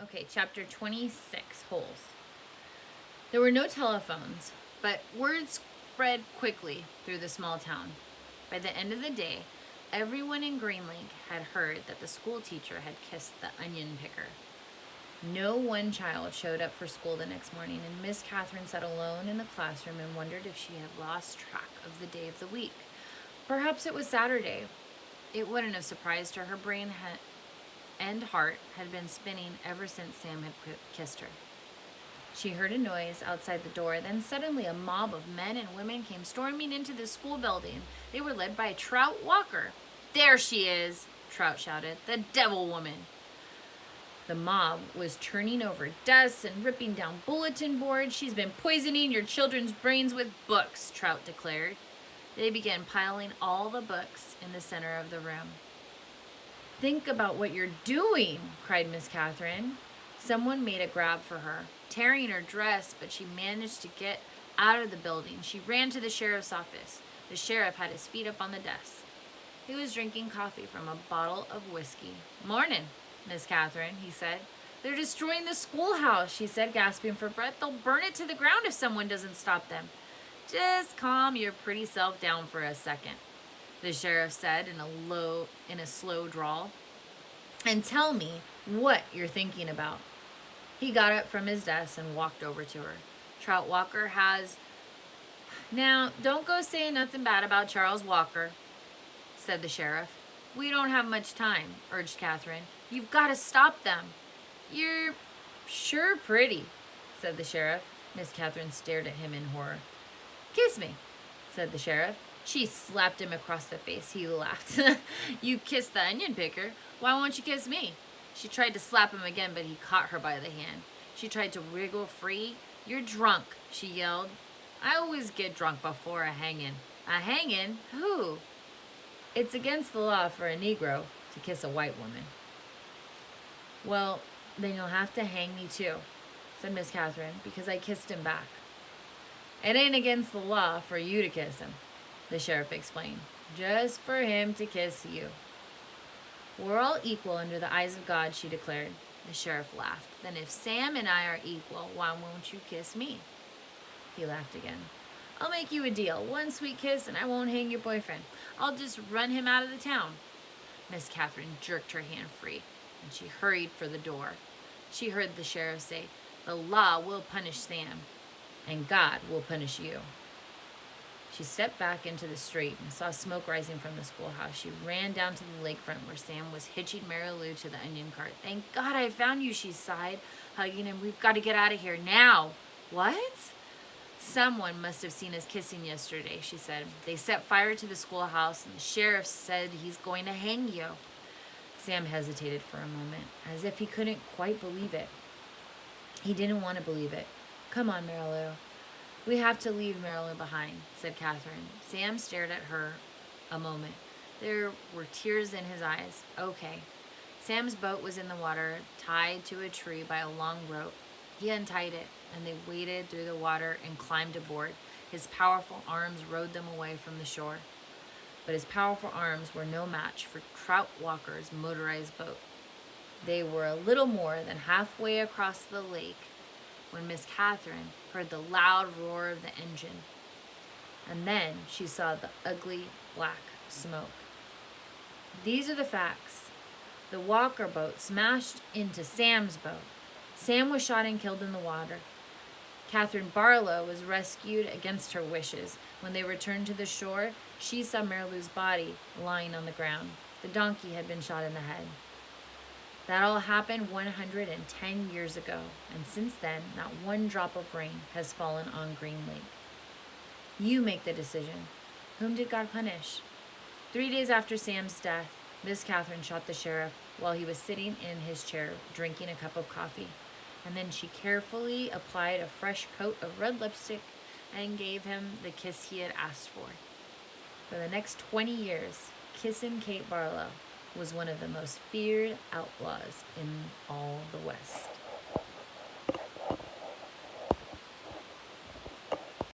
Okay, chapter 26, Holes. There were no telephones, but word spread quickly through the small town. By the end of the day, everyone in Green Lake had heard that the school teacher had kissed the onion picker. No one child showed up for school the next morning, and Miss Catherine sat alone in the classroom and wondered if she had lost track of the day of the week. Perhaps it was Saturday. It wouldn't have surprised her. Her brain and heart had been spinning ever since Sam had kissed her. She heard a noise outside the door. Then suddenly a mob of men and women came storming into the school building. They were led by Trout Walker. "There she is," Trout shouted, "the devil woman." The mob was turning over desks and ripping down bulletin boards. "She's been poisoning your children's brains with books," Trout declared. They began piling all the books in the center of the room. "Think about what you're doing," cried Miss Catherine. Someone made a grab for her, tearing her dress, but she managed to get out of the building. She ran to the sheriff's office. The sheriff had his feet up on the desk. He was drinking coffee from a bottle of whiskey. "Morning, Miss Catherine," he said. "They're destroying the schoolhouse," she said, gasping for breath. "They'll burn it to the ground if someone doesn't stop them." "Just calm your pretty self down for a second," the sheriff said in a slow drawl, "and tell me what you're thinking about." He got up from his desk and walked over to her. "Trout Walker has..." "Now, don't go saying nothing bad about Charles Walker," said the sheriff. "We don't have much time," urged Catherine. "You've got to stop them." "You're sure pretty," said the sheriff. Miss Catherine stared at him in horror. "Kiss me," said the sheriff. She slapped him across the face. He laughed. "You kissed the onion picker. Why won't you kiss me?" She tried to slap him again, but he caught her by the hand. She tried to wriggle free. "You're drunk," she yelled. "I always get drunk before a hanging." "A hanging? Who?" "It's against the law for a Negro to kiss a white woman." "Well, then you'll have to hang me too," said Miss Catherine, "because I kissed him back." "It ain't against the law for you to kiss him," the sheriff explained. "Just for him to kiss you." "We're all equal under the eyes of God," she declared. The sheriff laughed. "Then if Sam and I are equal, why won't you kiss me?" He laughed again. "I'll make you a deal. One sweet kiss and I won't hang your boyfriend. I'll just run him out of the town." Miss Catherine jerked her hand free, and she hurried for the door. She heard the sheriff say, "The law will punish Sam, and God will punish you." She stepped back into the street and saw smoke rising from the schoolhouse. She ran down to the lakefront where Sam was hitching Mary Lou to the onion cart. "Thank God I found you," she sighed, hugging him. "We've got to get out of here now." "What?" "Someone must have seen us kissing yesterday," she said. "They set fire to the schoolhouse, and the sheriff said he's going to hang you." Sam hesitated for a moment, as if he couldn't quite believe it. He didn't want to believe it. "Come on, Mary Lou." "We have to leave Mary Lou behind," said Catherine. Sam stared at her a moment. There were tears in his eyes. "Okay." Sam's boat was in the water, tied to a tree by a long rope. He untied it, and they waded through the water and climbed aboard. His powerful arms rowed them away from the shore. But his powerful arms were no match for Trout Walker's motorized boat. They were a little more than halfway across the lake when Miss Catherine heard the loud roar of the engine. And then she saw the ugly black smoke. These are the facts. The Walker boat smashed into Sam's boat. Sam was shot and killed in the water. Catherine Barlow was rescued against her wishes. When they returned to the shore, she saw Mary Lou's body lying on the ground. The donkey had been shot in the head. That all happened 110 years ago, and since then, not one drop of rain has fallen on Green Lake. You make the decision. Whom did God punish? 3 days after Sam's death, Miss Catherine shot the sheriff while he was sitting in his chair drinking a cup of coffee, and then she carefully applied a fresh coat of red lipstick and gave him the kiss he had asked for. For the next 20 years, Kissin' Kate Barlow was one of the most feared outlaws in all the West.